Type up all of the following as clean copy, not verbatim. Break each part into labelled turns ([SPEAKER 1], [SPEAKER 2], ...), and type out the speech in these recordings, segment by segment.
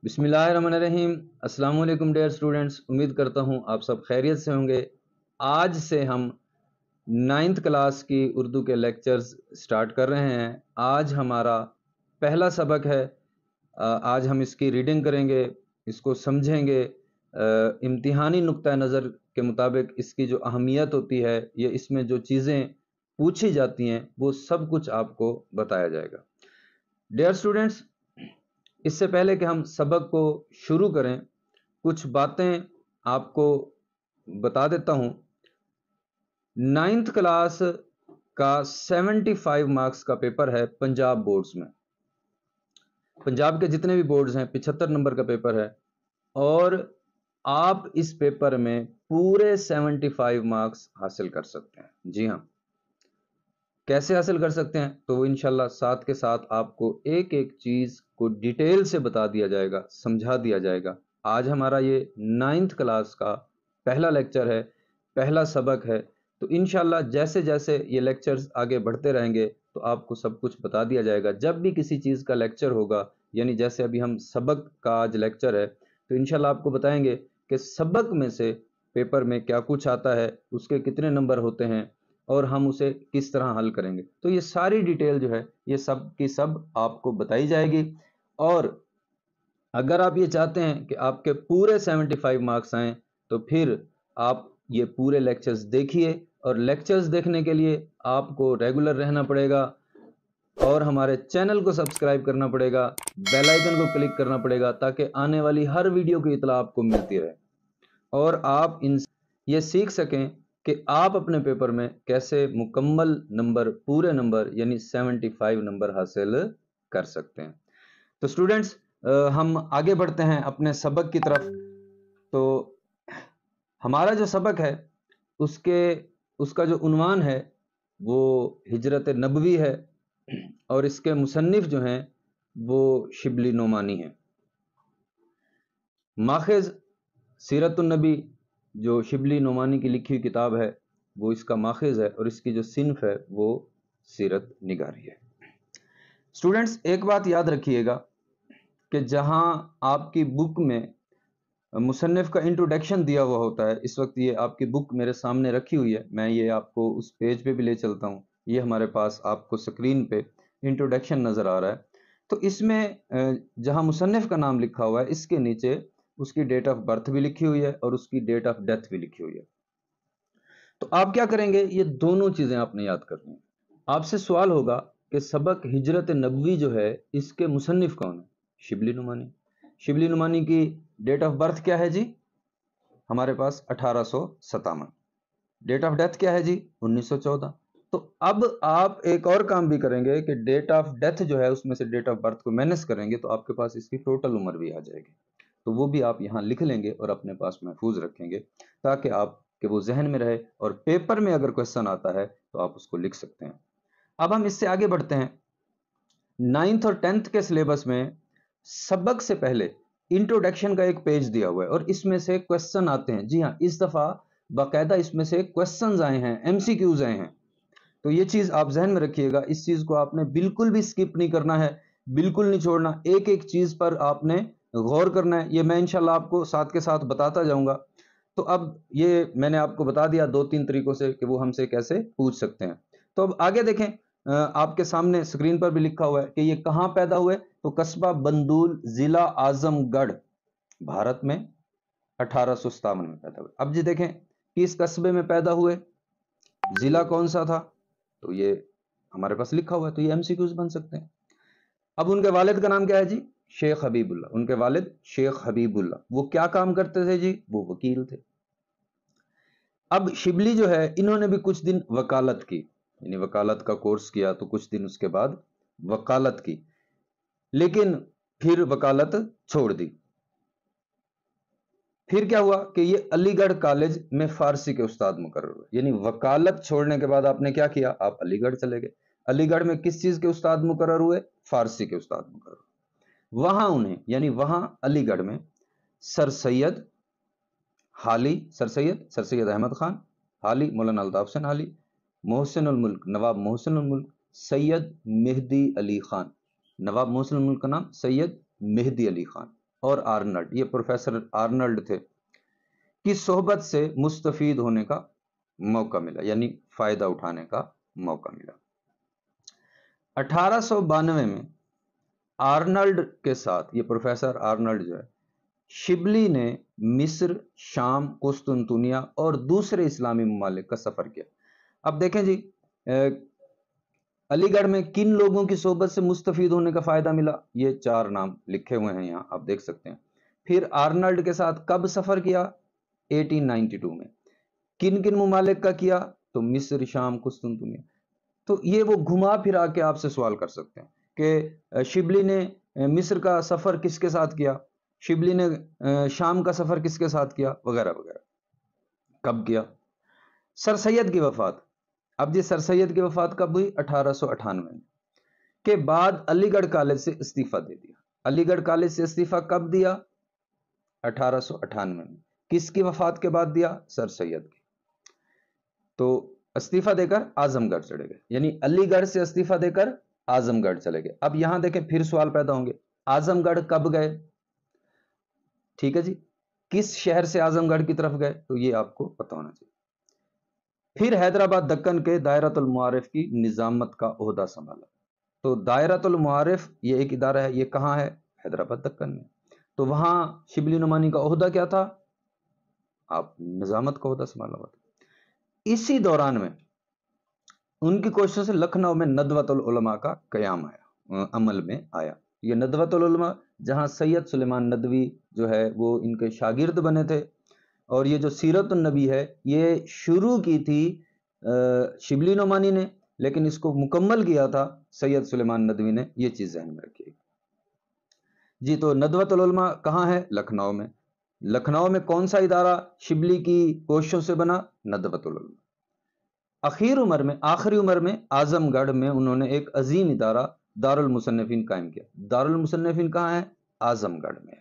[SPEAKER 1] بسم اللہ الرحمن الرحیم۔ السلام علیکم ڈیئر اسٹوڈنٹس، امید کرتا ہوں آپ سب خیریت سے ہوں گے۔ آج سے ہم 9th کلاس کی اردو کے لیکچرز سٹارٹ کر رہے ہیں۔ آج ہمارا پہلا سبق ہے۔ آج ہم اس کی ریڈنگ کریں گے، اس کو سمجھیں گے۔ امتحانی نقطہ نظر کے مطابق اس کی جو اہمیت ہوتی ہے یا اس میں جو چیزیں پوچھی جاتی ہیں وہ سب کچھ آپ کو بتایا جائے گا۔ ڈیئر اسٹوڈنٹس، اس سے پہلے کہ ہم سبق کو شروع کریں، کچھ باتیں آپ کو بتا دیتا ہوں۔ 9th کلاس کا 75 مارکس کا پیپر ہے پنجاب بورڈز میں۔ پنجاب کے جتنے بھی بورڈز ہیں 75 نمبر کا پیپر ہے، اور آپ اس پیپر میں پورے 75 مارکس حاصل کر سکتے ہیں۔ جی ہاں، کیسے حاصل کر سکتے ہیں تو وہ انشاءاللہ ساتھ کے ساتھ آپ کو ایک ایک چیز کو ڈیٹیل سے بتا دیا جائے گا، سمجھا دیا جائے گا۔ آج ہمارا یہ 9th کلاس کا پہلا لیکچر ہے، پہلا سبق ہے، تو انشاءاللہ جیسے جیسے یہ لیکچرز آگے بڑھتے رہیں گے تو آپ کو سب کچھ بتا دیا جائے گا۔ جب بھی کسی چیز کا لیکچر ہوگا، یعنی جیسے ابھی ہم سبق کا آج لیکچر ہے، تو انشاءاللہ آپ کو بتائیں گے کہ سبق میں سے پیپر میں کیا کچھ آتا ہے، اس کے کتنے نمبر ہوتے ہیں، اور ہم اسے کس طرح حل کریں گے۔ تو یہ ساری ڈیٹیل جو ہے یہ سب کی سب آپ کو بتائی جائے گی۔ اور اگر آپ یہ چاہتے ہیں کہ آپ کے پورے 75 مارکس آئیں تو پھر آپ یہ پورے لیکچرز دیکھیے، اور لیکچرز دیکھنے کے لیے آپ کو ریگولر رہنا پڑے گا، اور ہمارے چینل کو سبسکرائب کرنا پڑے گا، بیل آئیکن کو کلک کرنا پڑے گا، تاکہ آنے والی ہر ویڈیو کی اطلاع آپ کو ملتی رہے، اور آپ یہ سیکھ سکیں کہ آپ اپنے پیپر میں کیسے مکمل نمبر، پورے نمبر یعنی 75 نمبر حاصل کر سکتے ہیں۔ تو اسٹوڈنٹس، ہم آگے بڑھتے ہیں اپنے سبق کی طرف۔ تو ہمارا جو سبق ہے اس کا جو عنوان ہے وہ ہجرت نبوی ہے، اور اس کے مصنف جو ہیں وہ شبلی نعمانی ہیں۔ ماخذ سیرت النبی جو شبلی نعمانی کی لکھی ہوئی کتاب ہے وہ اس کا ماخذ ہے، اور اس کی جو صنف ہے وہ سیرت نگاری ہے۔ اسٹوڈنٹس، ایک بات یاد رکھیے گا کہ جہاں آپ کی بک میں مصنف کا انٹروڈکشن دیا ہوا ہوتا ہے، اس وقت یہ آپ کی بک میرے سامنے رکھی ہوئی ہے، میں یہ آپ کو اس پیج پہ بھی لے چلتا ہوں، یہ ہمارے پاس آپ کو سکرین پہ انٹروڈکشن نظر آ رہا ہے۔ تو اس میں جہاں مصنف کا نام لکھا ہوا ہے، اس کے نیچے اس کی ڈیٹ آف برتھ بھی لکھی ہوئی ہے اور اس کی ڈیٹ آف ڈیتھ بھی لکھی ہوئی ہے۔ تو آپ کیا کریں گے، یہ دونوں چیزیں آپ نے یاد کرنی ہیں۔ آپ سے سوال ہوگا کہ سبق ہجرت نبوی جو ہے اس کے مصنف کون ہے؟ شبلی نعمانی۔ شبلی نعمانی کی ڈیٹ آف برتھ کیا ہے جی؟ ہمارے پاس 1857۔ ڈیٹ آف ڈیتھ کیا ہے جی؟ 1914۔ تو اب آپ ایک اور کام بھی کریں گے کہ ڈیٹ آف ڈیتھ جو ہے اس میں سے ڈیٹ آف برتھ کو مائنس کریں گے، تو آپ کے پاس اس کی ٹوٹل عمر بھی آ جائے گی۔ تو وہ بھی آپ یہاں لکھ لیں گے اور اپنے پاس محفوظ رکھیں گے، تاکہ آپ کہ وہ ذہن میں رہے، اور پیپر میں اگر کویسچن آتا ہے تو آپ اس کو لکھ سکتے ہیں۔ اب ہم اس سے آگے بڑھتے ہیں۔ 9th اور 10th کے سلیبس میں سبق سے پہلے انٹروڈکشن کا ایک پیج دیا ہوا ہے، اور اس میں سے کویسچن آتے ہیں۔ جی ہاں، اس دفعہ باقاعدہ اس میں سے کویسچنز آئے ہیں، MCQs آئے ہیں۔ تو یہ چیز آپ ذہن میں رکھیے گا، اس چیز کو آپ نے بالکل بھی سکپ نہیں کرنا ہے، بالکل نہیں چھوڑنا، ایک ایک چیز پر آپ نے غور کرنا ہے۔ یہ میں انشاءاللہ آپ کو ساتھ کے ساتھ بتاتا جاؤں گا۔ تو اب یہ میں نے آپ کو بتا دیا 2-3 طریقوں سے کہ وہ ہم سے کیسے پوچھ سکتے ہیں۔ تو اب آگے دیکھیں، آپ کے سامنے سکرین پر بھی لکھا ہوا ہے کہ یہ کہاں پیدا ہوئے، تو قصبہ بندول، ضلع اعظم گڑھ، بھارت میں 1857 میں پیدا ہوئے۔ اب جی دیکھیں، کس قصبے میں پیدا ہوئے، ضلع کون سا تھا، تو یہ ہمارے پاس لکھا ہوا ہے، تو یہ MCQs بن سکتے ہیں۔ اب ان کے والد کا نام کیا ہے جی؟ شیخ حبیب اللہ۔ ان کے والد شیخ حبیب اللہ، وہ کیا کام کرتے تھے جی؟ وہ وکیل تھے۔ اب شبلی جو ہے انہوں نے بھی کچھ دن وکالت کی، یعنی وکالت کا کورس کیا، تو کچھ دن اس کے بعد وکالت کی، لیکن پھر وکالت چھوڑ دی۔ پھر کیا ہوا کہ یہ علی گڑھ کالج میں فارسی کے استاد مقرر ہوئے، یعنی وکالت چھوڑنے کے بعد آپ نے کیا کیا، آپ علی گڑھ چلے گئے۔ علی گڑھ میں کس چیز کے استاد مقرر ہوئے؟ فارسی کے استاد مقرر ہوئے۔ وہاں انہیں، یعنی وہاں علی گڑھ میں سر سید احمد خان حالی، مولانا الطاف حسین حالی، محسن الملک نواب محسن الملک، سید مہدی علی خان، نواب محسن الملک کا نام سید مہدی علی خان، اور آرنلڈ، یہ پروفیسر آرنلڈ تھے، کی صحبت سے مستفید ہونے کا موقع ملا، یعنی فائدہ اٹھانے کا موقع ملا۔ 1892 میں آرنلڈ کے ساتھ، یہ پروفیسر آرنلڈ جو ہے، شبلی نے مصر، شام، قسطنطنیہ اور دوسرے اسلامی ممالک کا سفر کیا۔ اب دیکھیں جی، علی گڑھ میں کن لوگوں کی صحبت سے مستفید ہونے کا فائدہ ملا؟ یہ 4 نام لکھے ہوئے ہیں یہاں، آپ دیکھ سکتے ہیں۔ پھر آرنلڈ کے ساتھ کب سفر کیا؟ 1892 میں۔ کن کن ممالک کا کیا؟ تو مصر، شام، قسطنطنیہ۔ تو یہ وہ گھما پھرا کے آپ سے سوال کر سکتے ہیں کہ شبلی نے مصر کا سفر کس کے ساتھ کیا، شبلی نے شام کا سفر کس کے ساتھ کیا، وغیرہ وغیرہ، کب کیا۔ سر سید کی وفات، اب جی سر سید کی وفات کب ہوئی؟ 1898 میں، کے بعد علی گڑھ کالج سے استعفیٰ دے دیا۔ علی گڑھ کالج سے استعفیٰ کب دیا؟ 1898 میں۔ کس کی وفات کے بعد دیا؟ سر سید کی۔ تو استعفیٰ دے کر اعظم گڑھ چلے گئے، یعنی علی گڑھ سے استعفیٰ دے کر اعظم گڑھ چلے گئے۔ اب یہاں دیکھیں پھر سوال پیدا ہوں گے، اعظم گڑھ کب گئے؟ ٹھیک ہے جی، کس شہر سے اعظم گڑھ کی طرف گئے؟ تو یہ آپ کو پتہ ہونا چاہیے۔ پھر حیدرآباد دکن کے دائرۃ المعارف کی نظامت کا عہدہ سنبھالا۔ تو دائرۃ المعارف یہ ایک ادارہ ہے، یہ کہاں ہے؟ حیدرآباد دکن میں۔ تو وہاں شبلی نعمانی کا عہدہ کیا تھا؟ آپ نظامت کا عہدہ سنبھالا ہوا تھا۔ اسی دوران میں ان کی کوششوں سے لکھنؤ میں ندوۃ العلماء کا قیام آیا، عمل میں آیا۔ یہ ندوۃ العلماء جہاں سید سلیمان ندوی جو ہے وہ ان کے شاگرد بنے تھے، اور یہ جو سیرت النبی ہے یہ شروع کی تھی شبلی نعمانی نے، لیکن اس کو مکمل کیا تھا سید سلیمان ندوی نے، یہ چیز ذہن میں رکھیے جی۔ تو ندوۃ العلماء کہاں ہے؟ لکھنؤ میں۔ لکھنؤ میں کون سا ادارہ شبلی کی کوششوں سے بنا؟ ندوۃ العلماء۔ آخری عمر میں اعظم گڑھ میں انہوں نے ایک عظیم ادارہ دارالمصنفین قائم کیا۔ دارالمصنفین کہاں ہے؟ اعظم گڑھ میں ہے۔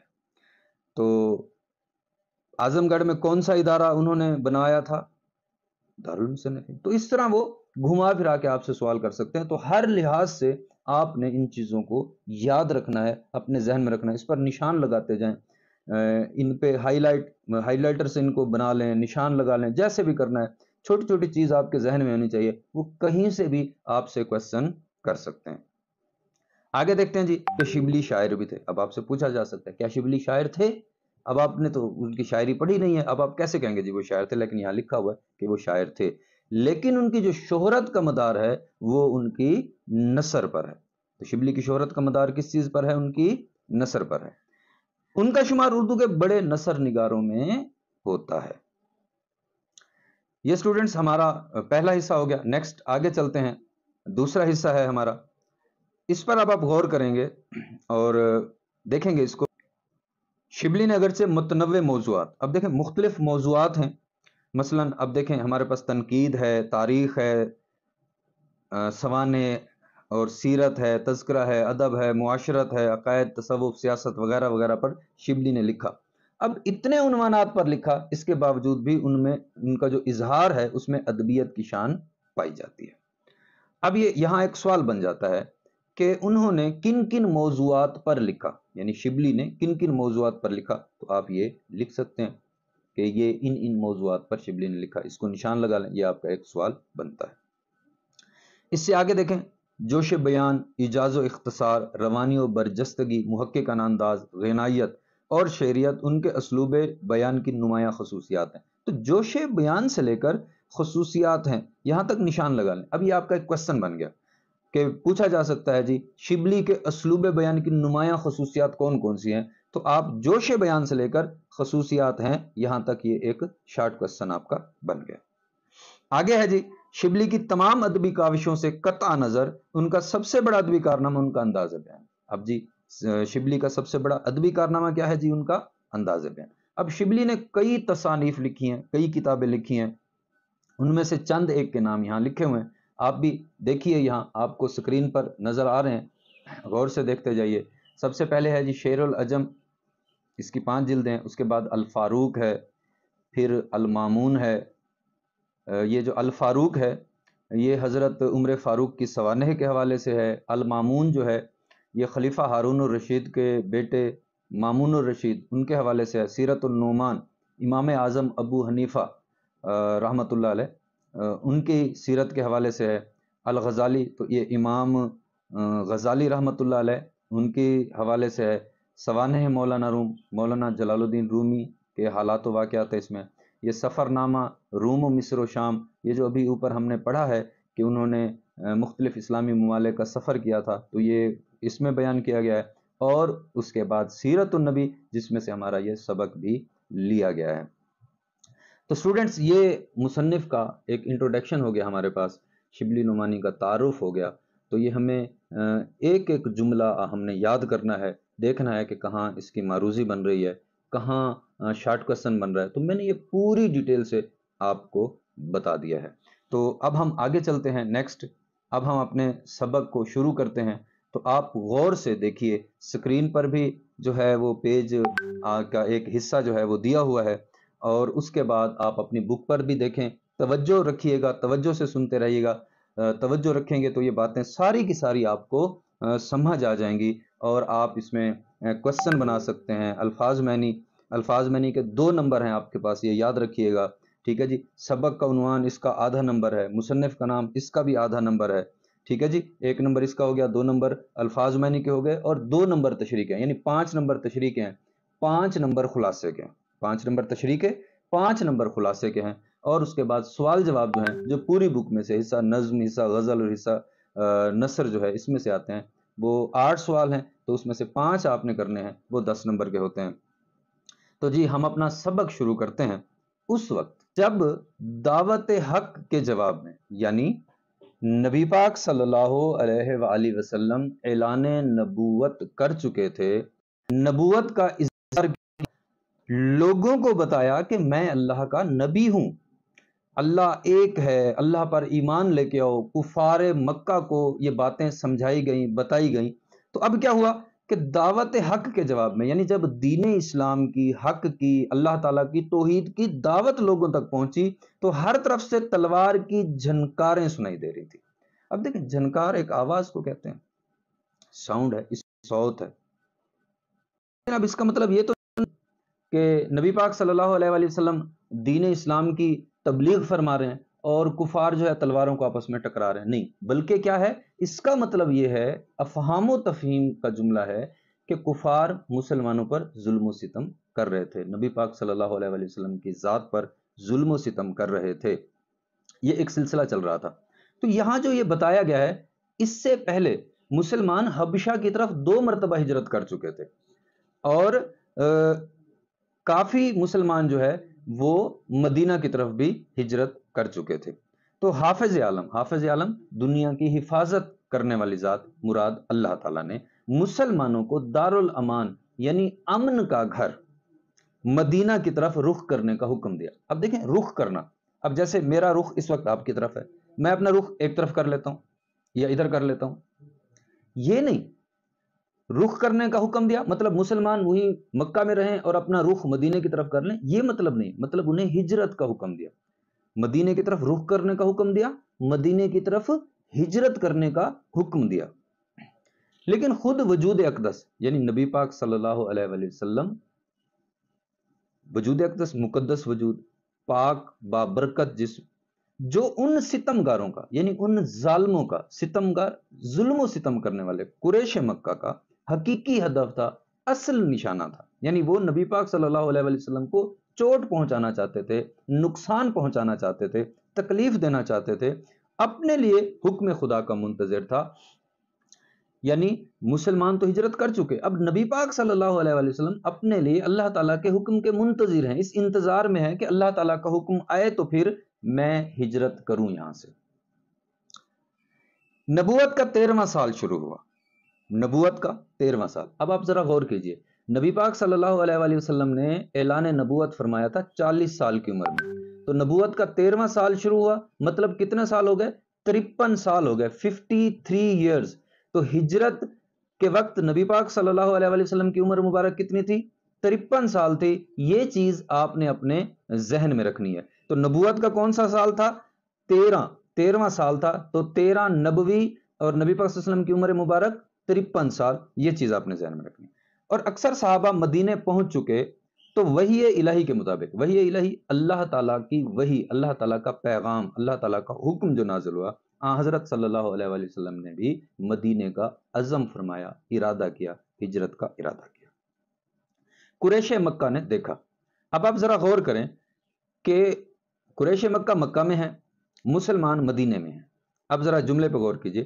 [SPEAKER 1] تو اعظم گڑھ میں کون سا ادارہ انہوں نے بنایا تھا؟ دارالمصنفین۔ تو اس طرح وہ گھما پھرا کے آپ سے سوال کر سکتے ہیں۔ تو ہر لحاظ سے آپ نے ان چیزوں کو یاد رکھنا ہے، اپنے ذہن میں رکھنا ہے، اس پر نشان لگاتے جائیں، ان پہ ہائی لائٹر سے ان کو بنا لیں، نشان لگا لیں، جیسے بھی کرنا ہے۔ چھوٹی چھوٹی چیز آپ کے ذہن میں ہونی چاہیے، وہ کہیں سے بھی آپ سے کویسچن کر سکتے ہیں۔ آگے دیکھتے ہیں جی کہ شبلی شاعر بھی تھے۔ اب آپ سے پوچھا جا سکتا ہے کیا شبلی شاعر تھے؟ اب آپ نے تو ان کی شاعری پڑھی نہیں ہے، اب آپ کیسے کہیں گے جی وہ شاعر تھے؟ لیکن یہاں لکھا ہوا ہے کہ وہ شاعر تھے، لیکن ان کی جو شہرت کا مدار ہے وہ ان کی نثر پر ہے۔ تو شبلی کی شہرت کا مدار کس چیز پر ہے؟ ان کی نثر پر ہے۔ ان کا شمار اردو کے بڑے نثر نگاروں میں ہوتا ہے۔ یہ سٹوڈنٹس ہمارا پہلا حصہ ہو گیا۔ نیکسٹ آگے چلتے ہیں، دوسرا حصہ ہے ہمارا، اس پر اب آپ غور کریں گے اور دیکھیں گے اس کو۔ شبلی نے اگرچہ متنوع موضوعات، اب دیکھیں مختلف موضوعات ہیں، مثلا اب دیکھیں ہمارے پاس تنقید ہے، تاریخ ہے، سوانح اور سیرت ہے، تذکرہ ہے، ادب ہے، معاشرت ہے، عقائد، تصوف، سیاست وغیرہ وغیرہ پر شبلی نے لکھا۔ اب اتنے عنوانات پر لکھا، اس کے باوجود بھی ان میں ان کا جو اظہار ہے اس میں ادبیت کی شان پائی جاتی ہے۔ اب یہ یہاں ایک سوال بن جاتا ہے کہ انہوں نے کن کن موضوعات پر لکھا، یعنی شبلی نے کن کن موضوعات پر لکھا؟ تو آپ یہ لکھ سکتے ہیں کہ یہ ان موضوعات پر شبلی نے لکھا، اس کو نشان لگا لیں، یہ آپ کا ایک سوال بنتا ہے۔ اس سے آگے دیکھیں، جوش بیان، ایجاز و اختصار، روانی و برجستگی، محققانہ انداز، غنائیت اور شعریت ان کے اسلوب بیان کی نمایاں خصوصیات ہیں۔ تو جوش بیان سے لے کر خصوصیات ہیں، یہاں تک نشان لگا لیں۔ اب یہ آپ کا ایک کویسچن بن گیا کہ پوچھا جا سکتا ہے جی شبلی کے اسلوب بیان کی نمایاں خصوصیات کون کون سی ہیں؟ تو آپ جوش بیان سے لے کر خصوصیات ہیں، یہاں تک یہ ایک شارٹ کویسچن آپ کا بن گیا۔ آگے ہے جی شبلی کی تمام ادبی کاوشوں سے قطع نظر ان کا سب سے بڑا ادبی کارنامہ ان کا انداز بیان۔ اب جی شبلی کا سب سے بڑا ادبی کارنامہ کیا ہے جی؟ ان کا انداز بیان۔ اب شبلی نے کئی تصانیف لکھی ہیں، کئی کتابیں لکھی ہیں، ان میں سے چند ایک کے نام یہاں لکھے ہوئے ہیں، آپ بھی دیکھیے، یہاں آپ کو سکرین پر نظر آ رہے ہیں، غور سے دیکھتے جائیے۔ سب سے پہلے ہے جی شعر العجم، اس کی 5 جلدیں، اس کے بعد الفاروق ہے، پھر المامون ہے۔ یہ جو الفاروق ہے یہ حضرت عمر فاروق کی سوانح کے حوالے سے ہے۔ المامون جو ہے یہ خلیفہ ہارون الرشید کے بیٹے مامون الرشید ان کے حوالے سے ہے، سیرت النعمان امام اعظم ابو حنیفہ رحمۃ اللہ علیہ ان کی سیرت کے حوالے سے ہے، الغزالی تو یہ امام غزالی رحمۃ اللہ علیہ ان کے حوالے سے ہے، سوانح مولانا روم مولانا جلال الدین رومی کے حالات و واقعات ہے اس میں، یہ سفر نامہ روم و مصر و شام، یہ جو ابھی اوپر ہم نے پڑھا ہے کہ انہوں نے مختلف اسلامی ممالک کا سفر کیا تھا، تو یہ اس میں بیان کیا گیا ہے، اور اس کے بعد سیرت النبی جس میں سے ہمارا یہ سبق بھی لیا گیا ہے۔ تو اسٹوڈنٹس یہ مصنف کا ایک انٹروڈکشن ہو گیا ہمارے پاس، شبلی نعمانی کا تعارف ہو گیا، تو یہ ہمیں ایک ایک جملہ ہم نے یاد کرنا ہے، دیکھنا ہے کہ کہاں اس کی معروضی بن رہی ہے، کہاں شارٹ کوسچن بن رہا ہے، تو میں نے یہ پوری ڈیٹیل سے آپ کو بتا دیا ہے۔ تو اب ہم آگے چلتے ہیں نیکسٹ، اب ہم اپنے سبق کو شروع کرتے ہیں۔ تو آپ غور سے دیکھیے، سکرین پر بھی جو ہے وہ پیج کا ایک حصہ جو ہے وہ دیا ہوا ہے، اور اس کے بعد آپ اپنی بک پر بھی دیکھیں، توجہ رکھیے گا، توجہ سے سنتے رہیے گا، توجہ رکھیں گے تو یہ باتیں ساری کی ساری آپ کو سمجھ آ جائیں گی، اور آپ اس میں کوسچن بنا سکتے ہیں۔ الفاظ معنی کے 2 نمبر ہیں آپ کے پاس، یہ یاد رکھیے گا، ٹھیک ہے جی۔ سبق کا عنوان اس کا آدھا نمبر ہے، مصنف کا نام اس کا بھی آدھا نمبر ہے، ٹھیک ہے جی۔ 1 نمبر اس کا ہو گیا، 2 نمبر الفاظ معنی کے ہو گئے، اور 2 نمبر تشریح کے ہیں، یعنی 5 نمبر تشریح کے ہیں، 5 نمبر خلاصے کے ہیں، 5 نمبر تشریح کے، 5 نمبر خلاصے کے ہیں، اور اس کے بعد سوال جواب جو ہیں جو پوری بک میں سے حصہ نظم، حصہ غزل اور حصہ نثر جو ہے اس میں سے آتے ہیں، وہ 8 سوال ہیں، تو اس میں سے 5 آپ نے کرنے ہیں، وہ 10 نمبر کے ہوتے ہیں۔ تو جی ہم اپنا سبق شروع کرتے ہیں اس وقت جب دعوت حق کے جواب میں، یعنی نبی پاک صلی اللہ علیہ وآلہ وسلم اعلان نبوت کر چکے تھے، نبوت کا اظہار لوگوں کو بتایا کہ میں اللہ کا نبی ہوں، اللہ ایک ہے، اللہ پر ایمان لے کے آؤ، کفار مکہ کو یہ باتیں سمجھائی گئیں، بتائی گئیں۔ تو اب کیا ہوا کہ دعوت حق کے جواب میں، یعنی جب دین اسلام کی، حق کی، اللہ تعالیٰ کی توحید کی دعوت لوگوں تک پہنچی، تو ہر طرف سے تلوار کی جھنکاریں سنائی دے رہی تھی۔ اب دیکھیں، جھنکار ایک آواز کو کہتے ہیں، ساؤنڈ ہے، اس صوت ہے۔ اب اس کا مطلب یہ تو کہ نبی پاک صلی اللہ علیہ وآلہ وسلم دین اسلام کی تبلیغ فرما رہے ہیں اور کفار جو ہے تلواروں کو آپس میں ٹکرا رہے ہیں، نہیں، بلکہ کیا ہے، اس کا مطلب یہ ہے، افہام و تفہیم کا جملہ ہے کہ کفار مسلمانوں پر ظلم و ستم کر رہے تھے، نبی پاک صلی اللہ علیہ وآلہ وسلم کی ذات پر ظلم و ستم کر رہے تھے، یہ ایک سلسلہ چل رہا تھا۔ تو یہاں جو یہ بتایا گیا ہے، اس سے پہلے مسلمان حبشہ کی طرف 2 مرتبہ ہجرت کر چکے تھے، اور کافی مسلمان جو ہے وہ مدینہ کی طرف بھی ہجرت کر چکے تھے۔ تو حافظ عالم دنیا کی حفاظت کرنے والی ذات مراد اللہ تعالیٰ نے مسلمانوں کو دارالامان یعنی امن کا گھر مدینہ کی طرف رخ کرنے کا حکم دیا۔ اب دیکھیں، رخ کرنا، اب جیسے میرا رخ اس وقت آپ کی طرف ہے، میں اپنا رخ ایک طرف کر لیتا ہوں یا ادھر کر لیتا ہوں، یہ نہیں، رخ کرنے کا حکم دیا مطلب مسلمان وہی مکہ میں رہیں اور اپنا رخ مدینے کی طرف کر لیں، یہ مطلب نہیں، مطلب انہیں ہجرت کا حکم دیا، مدینے کی طرف رخ کرنے کا حکم دیا، مدینے کی طرف ہجرت کرنے کا حکم دیا۔ لیکن خود وجود اقدس یعنی نبی پاک صلی اللہ علیہ وآلہ وسلم، وجود اقدس مقدس وجود، پاک بابرکت جسم، جو ان ستمگاروں کا یعنی ان ظالموں کا، ستمگار ظلم و ستم کرنے والے قریش مکہ کا حقیقی ہدف تھا، اصل نشانہ تھا، یعنی وہ نبی پاک صلی اللہ علیہ وآلہ وسلم کو چوٹ پہنچانا چاہتے تھے، نقصان پہنچانا چاہتے تھے، تکلیف دینا چاہتے تھے، اپنے لیے حکم خدا کا منتظر تھا۔ یعنی مسلمان تو ہجرت کر چکے، اب نبی پاک صلی اللہ علیہ وآلہ وسلم اپنے لیے اللہ تعالیٰ کے حکم کے منتظر ہیں، اس انتظار میں ہے کہ اللہ تعالیٰ کا حکم آئے تو پھر میں ہجرت کروں یہاں سے۔ نبوت کا 13واں سال شروع ہوا، نبوت کا 13واں سال۔ اب آپ ذرا غور کیجئے، نبی پاک صلی اللہ علیہ وآلہ وسلم نے اعلان نبوت فرمایا تھا 40 سال کی عمر میں، تو نبوت کا 13واں سال شروع ہوا، مطلب کتنے سال ہو گئے؟ 53 سال ہو گئے، 53 ایئرز۔ تو ہجرت کے وقت نبی پاک صلی اللہ علیہ وآلہ وسلم کی عمر مبارک کتنی تھی؟ 53 سال تھی۔ یہ چیز آپ نے اپنے ذہن میں رکھنی ہے۔ تو نبوت کا کون سا سال تھا؟ 13واں سال تھا، تو 13 نبوی اور نبی پاک صلی اللہ علیہ وسلم کی عمر مبارک 53 سال، یہ چیز آپ نے ذہن میں رکھنی۔ اور اکثر صحابہ مدینے پہنچ چکے تو وحی الہی کے مطابق، وحی الہی اللہ تعالیٰ کی وحی، اللہ تعالیٰ کا پیغام، اللہ تعالیٰ کا حکم جو نازل ہوا، حضرت صلی اللہ علیہ وآلہ وسلم نے بھی مدینے کا عزم فرمایا، ارادہ کیا، ہجرت کا ارادہ کیا۔ قریش مکہ نے دیکھا، اب آپ ذرا غور کریں کہ قریش مکہ مکہ میں ہے، مسلمان مدینے میں ہیں۔ اب ذرا جملے پہ غور کیجئے،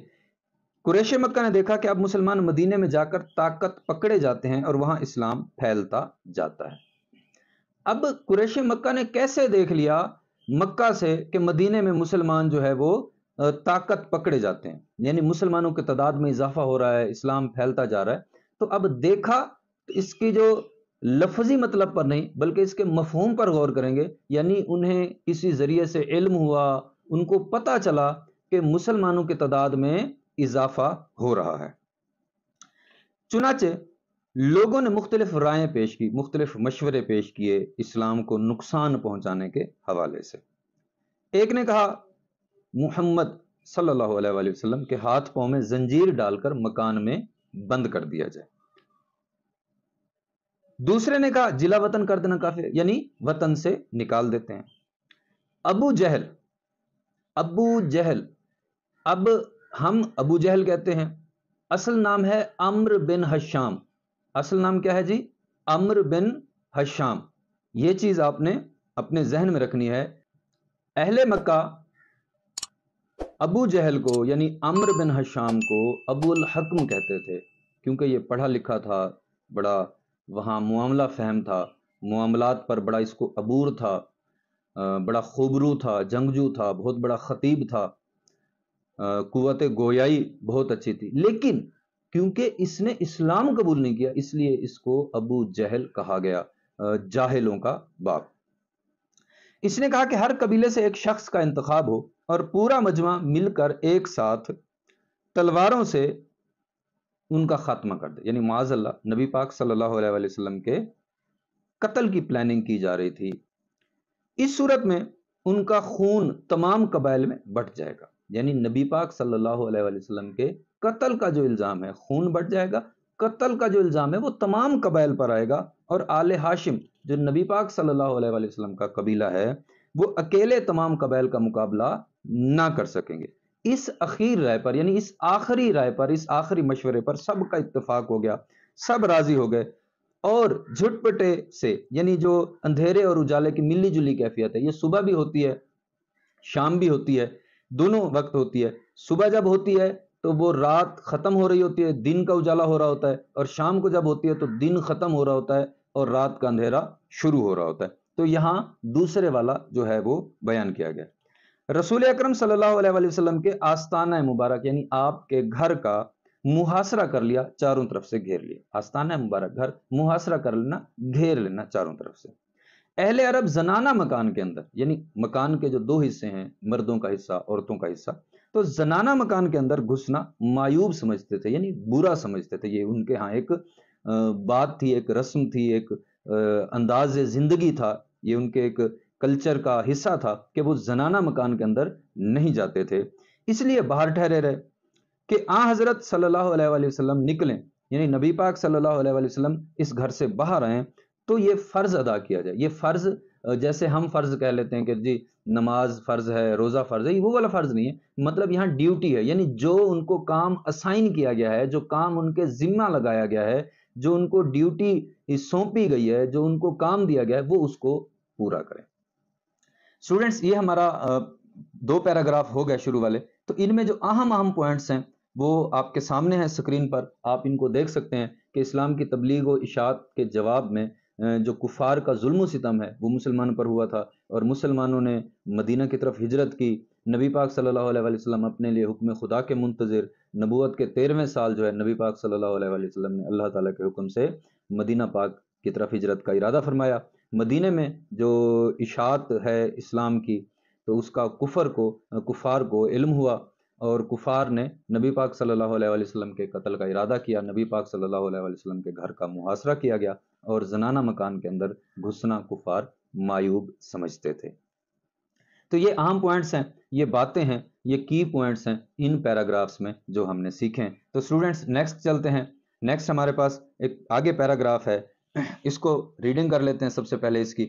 [SPEAKER 1] قریش مکہ نے دیکھا کہ اب مسلمان مدینے میں جا کر طاقت پکڑے جاتے ہیں اور وہاں اسلام پھیلتا جاتا ہے۔ اب قریش مکہ نے کیسے دیکھ لیا مکہ سے کہ مدینے میں مسلمان جو ہے وہ طاقت پکڑے جاتے ہیں، یعنی مسلمانوں کے تعداد میں اضافہ ہو رہا ہے، اسلام پھیلتا جا رہا ہے؟ تو اب دیکھا، اس کی جو لفظی مطلب پر نہیں بلکہ اس کے مفہوم پر غور کریں گے، یعنی انہیں کسی ذریعے سے علم ہوا، ان کو پتہ چلا کہ مسلمانوں کے تعداد میں اضافہ ہو رہا ہے۔ چنانچہ لوگوں نے مختلف رائیں پیش کی، مختلف مشورے پیش کیے اسلام کو نقصان پہنچانے کے حوالے سے۔ ایک نے کہا محمد صلی اللہ علیہ وآلہ وسلم کے ہاتھ پاؤں میں زنجیر ڈال کر مکان میں بند کر دیا جائے۔ دوسرے نے کہا جلا وطن کر دینا کافی ہے، یعنی وطن سے نکال دیتے ہیں۔ ابو جہل، اب ہم ابو جہل کہتے ہیں، اصل نام ہے عمرو بن حشام۔ اصل نام کیا ہے جی؟ عمرو بن حشام۔ یہ چیز آپ نے اپنے ذہن میں رکھنی ہے۔ اہل مکہ ابو جہل کو یعنی عمرو بن حشام کو ابو الحکم کہتے تھے، کیونکہ یہ پڑھا لکھا تھا، بڑا وہاں معاملہ فہم تھا، معاملات پر بڑا اس کو عبور تھا، بڑا خوبرو تھا، جنگجو تھا، بہت بڑا خطیب تھا، قوت گویائی بہت اچھی تھی، لیکن کیونکہ اس نے اسلام قبول نہیں کیا اس لیے اس کو ابو جہل کہا گیا، جاہلوں کا باپ۔ اس نے کہا کہ ہر قبیلے سے ایک شخص کا انتخاب ہو اور پورا مجمع مل کر ایک ساتھ تلواروں سے ان کا خاتمہ کر دے، یعنی معاذ اللہ نبی پاک صلی اللہ علیہ وآلہ وسلم کے قتل کی پلاننگ کی جا رہی تھی۔ اس صورت میں ان کا خون تمام قبائل میں بٹ جائے گا، یعنی نبی پاک صلی اللہ علیہ وآلہ وسلم کے قتل کا جو الزام ہے، خون بٹ جائے گا، قتل کا جو الزام ہے وہ تمام قبائل پر آئے گا، اور آل ہاشم جو نبی پاک صلی اللہ علیہ وآلہ وسلم کا قبیلہ ہے وہ اکیلے تمام قبائل کا مقابلہ نہ کر سکیں گے۔ اس اخیر رائے پر، یعنی اس آخری رائے پر، اس آخری مشورے پر سب کا اتفاق ہو گیا، سب راضی ہو گئے، اور جھٹ پٹے سے، یعنی جو اندھیرے اور اجالے کی ملی جلی کیفیت ہے، یہ صبح بھی ہوتی ہے شام بھی ہوتی ہے، دونوں وقت ہوتی ہے۔ صبح جب ہوتی ہے تو وہ رات ختم ہو رہی ہوتی ہے، دن کا اجالا ہو رہا ہوتا ہے، اور شام کو جب ہوتی ہے تو دن ختم ہو رہا ہوتا ہے اور رات کا اندھیرا شروع ہو رہا ہوتا ہے۔ تو یہاں دوسرے والا جو ہے وہ بیان کیا گیا۔ رسول اکرم صلی اللہ علیہ وآلہ وسلم کے آستانہ مبارک یعنی آپ کے گھر کا محاصرہ کر لیا، چاروں طرف سے گھیر لیا۔ آستانہ مبارک گھر محاصرہ کر لینا، گھیر لینا چاروں طرف سے۔ اہل عرب زنانہ مکان کے اندر، یعنی مکان کے جو دو حصے ہیں، مردوں کا حصہ، عورتوں کا حصہ، تو زنانہ مکان کے اندر گھسنا معیوب سمجھتے تھے، یعنی برا سمجھتے تھے۔ یہ ان کے ہاں ایک بات تھی، ایک رسم تھی، ایک انداز زندگی تھا، یہ ان کے ایک کلچر کا حصہ تھا کہ وہ زنانہ مکان کے اندر نہیں جاتے تھے، اس لیے باہر ٹھہرے رہے کہ حضرت صلی اللہ علیہ وآلہ وسلم نکلیں، یعنی نبی پاک صلی اللہ علیہ وآلہ وسلم اس گھر سے باہر آئیں تو یہ فرض ادا کیا جائے۔ یہ فرض جیسے ہم فرض کہہ لیتے ہیں کہ جی نماز فرض ہے، روزہ فرض ہے، یہ وہ والا فرض نہیں ہے، مطلب یہاں ڈیوٹی ہے، یعنی جو ان کو کام اسائن کیا گیا ہے، جو کام ان کے ذمہ لگایا گیا ہے، جو ان کو ڈیوٹی سونپی گئی ہے، جو ان کو کام دیا گیا ہے، وہ اس کو پورا کریں۔ اسٹوڈنٹس، یہ ہمارا 2 پیراگراف ہو گئے شروع والے، تو ان میں جو اہم پوائنٹس ہیں وہ آپ کے سامنے ہیں اسکرین پر، آپ ان کو دیکھ سکتے ہیں کہ اسلام کی تبلیغ و اشاعت کے جواب میں جو کفار کا ظلم و ستم ہے وہ مسلمان پر ہوا تھا، اور مسلمانوں نے مدینہ کی طرف ہجرت کی۔ نبی پاک صلی اللہ علیہ وآلہ وسلم اپنے لیے حکم خدا کے منتظر، نبوت کے 13ویں سال جو ہے نبی پاک صلی اللہ علیہ وآلہ وسلم نے اللہ تعالیٰ کے حکم سے مدینہ پاک کی طرف ہجرت کا ارادہ فرمایا۔ مدینہ میں جو اشاعت ہے اسلام کی، تو اس کا کفار کو علم ہوا، اور کفار نے نبی پاک صلی اللہ علیہ وآلہ وسلم کے قتل کا ارادہ کیا۔ نبی پاک صلی اللہ علیہ وآلہ وسلم کے گھر کا محاصرہ کیا گیا، اور زنانہ مکان کے اندر گھسنا کفار معیوب سمجھتے تھے۔ تو یہ اہم پوائنٹس ہیں، یہ باتیں ہیں، یہ کی پوائنٹس ہیں ان پیراگرافز میں جو ہم نے سیکھیں۔ تو اسٹوڈنٹس نیکسٹ چلتے ہیں۔ نیکسٹ ہمارے پاس ایک آگے پیراگراف ہے، اس کو ریڈنگ کر لیتے ہیں سب سے پہلے اس کی۔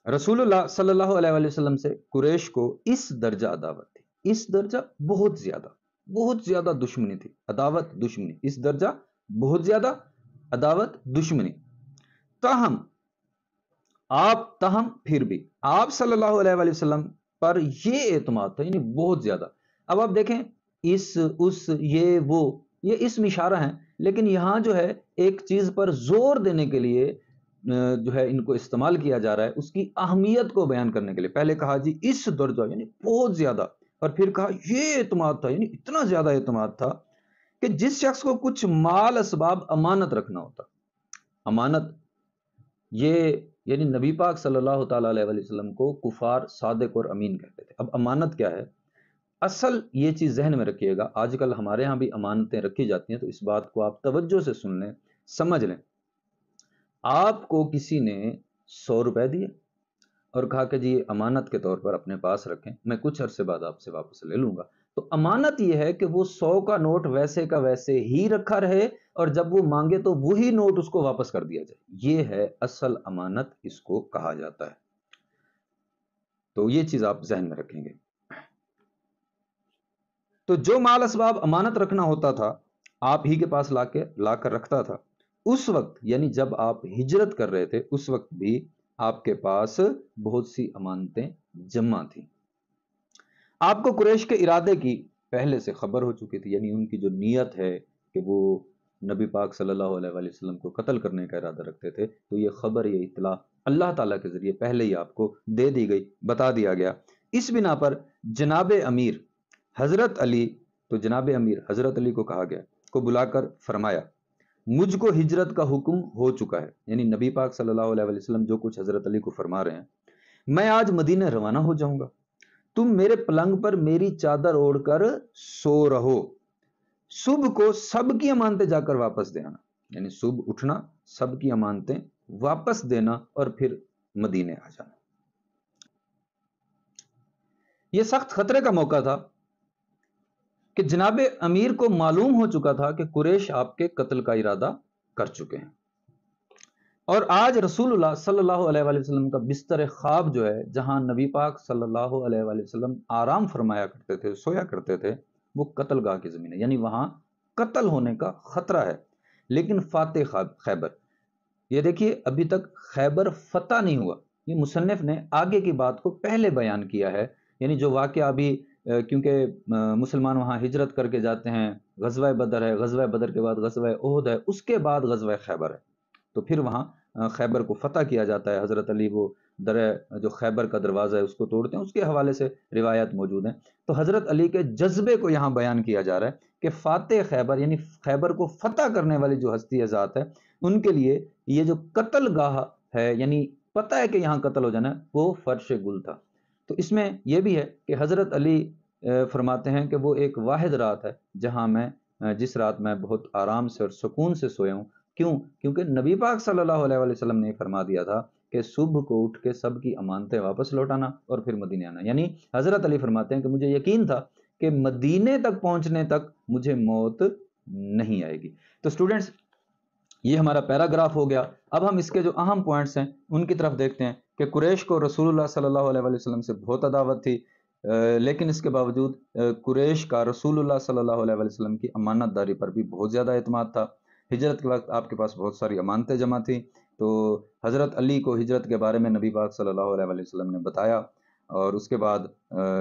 [SPEAKER 1] رسول اللہ صلی اللہ علیہ وآلہ وسلم سے قریش کو اس درجہ عداوت تھی، اس درجہ بہت زیادہ دشمنی تھی، عداوت دشمنی، اس درجہ بہت زیادہ عداوت دشمنی۔ تاہم پھر بھی آپ صلی اللہ علیہ وآلہ وسلم پر یہ اعتماد تھا، یعنی بہت زیادہ۔ اب آپ دیکھیں اس یہ اسم اشارہ ہیں، لیکن یہاں جو ہے ایک چیز پر زور دینے کے لیے جو ہے ان کو استعمال کیا جا رہا ہے، اس کی اہمیت کو بیان کرنے کے لیے۔ پہلے کہا جی اس درجہ یعنی بہت زیادہ، اور پھر کہا یہ اعتماد تھا، یعنی اتنا زیادہ اعتماد تھا کہ جس شخص کو کچھ مال اسباب امانت رکھنا ہوتا، امانت یہ یعنی نبی پاک صلی اللہ تعالیٰ علیہ وسلم کو کفار صادق اور امین کہتے تھے۔ اب امانت کیا ہے؟ اصل یہ چیز ذہن میں رکھیے گا، آج کل ہمارے ہاں بھی امانتیں رکھی جاتی ہیں، تو اس بات کو آپ توجہ سے سن لیں، سمجھ لیں۔ آپ کو کسی نے 100 روپے دیے اور کہا کہ جی امانت کے طور پر اپنے پاس رکھیں، میں کچھ عرصے بعد آپ سے واپس لے لوں گا، تو امانت یہ ہے کہ وہ 100 کا نوٹ ویسے کا ویسے ہی رکھا رہے، اور جب وہ مانگے تو وہی نوٹ اس کو واپس کر دیا جائے، یہ ہے اصل امانت، اس کو کہا جاتا ہے۔ تو یہ چیز آپ ذہن میں رکھیں گے۔ تو جو مال اسباب امانت رکھنا ہوتا تھا آپ ہی کے پاس لا کر رکھتا تھا، اس وقت یعنی جب آپ ہجرت کر رہے تھے اس وقت بھی آپ کے پاس بہت سی امانتیں جمع تھیں۔ آپ کو قریش کے ارادے کی پہلے سے خبر ہو چکی تھی، یعنی ان کی جو نیت ہے کہ وہ نبی پاک صلی اللہ علیہ وآلہ وسلم کو قتل کرنے کا ارادہ رکھتے تھے، تو یہ خبر، یہ اطلاع اللہ تعالیٰ کے ذریعے پہلے ہی آپ کو دے دی گئی، بتا دیا گیا۔ اس بنا پر جناب امیر حضرت علی، تو جناب امیر حضرت علی کو کہا گیا، کو بلا کر فرمایا مجھ کو ہجرت کا حکم ہو چکا ہے، یعنی نبی پاک صلی اللہ علیہ وآلہ وسلم جو کچھ حضرت علی کو فرما رہے ہیں، میں آج مدینہ روانہ ہو جاؤں گا، تم میرے پلنگ پر میری چادر اوڑھ کر سو رہو، صبح کو سب کی امانتیں جا کر واپس دے آنا، یعنی صبح اٹھنا، سب کی امانتیں واپس دینا اور پھر مدینے آ جانا۔ یہ سخت خطرے کا موقع تھا کہ جناب امیر کو معلوم ہو چکا تھا کہ قریش آپ کے قتل کا ارادہ کر چکے ہیں، اور آج رسول اللہ صلی اللہ علیہ وآلہ وسلم کا بستر خواب جو ہے، جہاں نبی پاک صلی اللہ علیہ وآلہ وسلم آرام فرمایا کرتے تھے، سویا کرتے تھے، وہ قتل گاہ کی زمین ہے، یعنی وہاں قتل ہونے کا خطرہ ہے۔ لیکن فاتح خیبر، یہ دیکھیے ابھی تک خیبر فتح نہیں ہوا، یہ مصنف نے آگے کی بات کو پہلے بیان کیا ہے، یعنی جو واقعہ ابھی کیونکہ مسلمان وہاں ہجرت کر کے جاتے ہیں، غزوہ بدر ہے، غزوہ بدر کے بعد غزوہ احد ہے، اس کے بعد غزوہ خیبر ہے، تو پھر وہاں خیبر کو فتح کیا جاتا ہے، حضرت علی وہ جو خیبر کا دروازہ ہے اس کو توڑتے ہیں، اس کے حوالے سے روایات موجود ہیں۔ تو حضرت علی کے جذبے کو یہاں بیان کیا جا رہا ہے کہ فاتح خیبر یعنی خیبر کو فتح کرنے والی جو ہستی ذات ہے، ان کے لیے یہ جو قتل گاہ ہے، یعنی پتہ ہے کہ یہاں قتل ہو جانا ہے، وہ فرش گل تھا۔ تو اس میں یہ بھی ہے کہ حضرت علی فرماتے ہیں کہ وہ ایک واحد رات ہے جہاں جس رات میں بہت آرام سے اور سکون سے سویا ہوں۔ کیوں؟ کیونکہ نبی پاک صلی اللہ علیہ وآلہ وسلم نے فرما دیا تھا کہ صبح کو اٹھ کے سب کی امانتیں واپس لوٹانا اور پھر مدینے آنا، یعنی حضرت علی فرماتے ہیں کہ مجھے یقین تھا کہ مدینے تک پہنچنے تک مجھے موت نہیں آئے گی۔ تو سٹوڈنٹس، یہ ہمارا پیراگراف ہو گیا۔ اب ہم اس کے جو اہم پوائنٹس ہیں ان کی طرف دیکھتے ہیں کہ قریش کو رسول اللہ صلی اللہ علیہ وآلہ وسلم سے بہت عداوت تھی، لیکن اس کے باوجود قریش کا رسول اللہ صلی اللہ علیہ وآلہ وسلم کی امانت داری پر بھی بہت زیادہ اعتماد تھا۔ ہجرت کے وقت آپ کے پاس بہت ساری امانتیں جمع تھیں، تو حضرت علی کو ہجرت کے بارے میں نبی پاک صلی اللہ علیہ وآلہ وسلم نے بتایا، اور اس کے بعد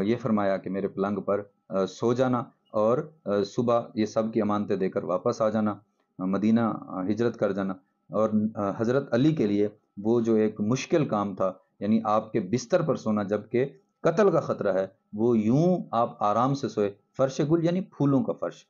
[SPEAKER 1] یہ فرمایا کہ میرے پلنگ پر سو جانا اور صبح یہ سب کی امانتیں دے کر واپس آ جانا، مدینہ ہجرت کر جانا۔ اور حضرت علی کے لیے وہ جو ایک مشکل کام تھا، یعنی آپ کے بستر پر سونا جبکہ قتل کا خطرہ ہے، وہ یوں آپ آرام سے سوئے، فرش گل یعنی پھولوں کا فرش،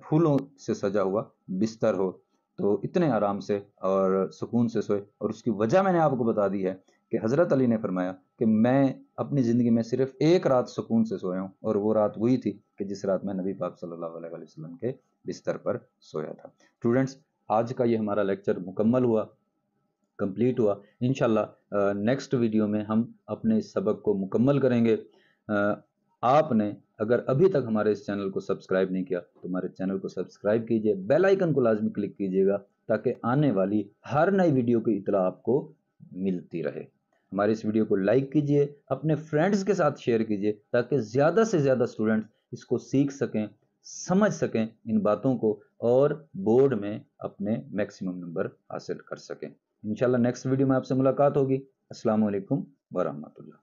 [SPEAKER 1] پھولوں سے سجا ہوا بستر ہو، تو اتنے آرام سے اور سکون سے سوئے۔ اور اس کی وجہ میں نے آپ کو بتا دی ہے کہ حضرت علی نے فرمایا کہ میں اپنی زندگی میں صرف ایک رات سکون سے سویا ہوں، اور وہ رات وہی تھی کہ جس رات میں نبی پاک صلی اللہ علیہ وآلہ وسلم کے بستر پر سویا تھا۔ اسٹوڈنٹس، آج کا یہ ہمارا لیکچر مکمل ہوا، کمپلیٹ ہوا۔ انشاءاللہ نیکسٹ ویڈیو میں ہم اپنے اس سبق کو مکمل کریں گے۔ آپ نے اگر ابھی تک ہمارے اس چینل کو سبسکرائب نہیں کیا تو ہمارے چینل کو سبسکرائب کیجئے، بیل آئیکن کو لازمی کلک کیجئے گا تاکہ آنے والی ہر نئی ویڈیو کی اطلاع آپ کو ملتی رہے۔ ہمارے اس ویڈیو کو لائک کیجئے، اپنے فرینڈز کے ساتھ شیئر کیجئے تاکہ زیادہ سے زیادہ اسٹوڈنٹس اس کو سیکھ سکیں، سمجھ سکیں ان باتوں کو، اور بورڈ میں اپنے میکسیمم نمبر حاصل کر سکیں۔ انشاءاللہ نیکسٹ ویڈیو میں آپ سے ملاقات ہوگی۔ السلام علیکم ورحمۃ اللہ۔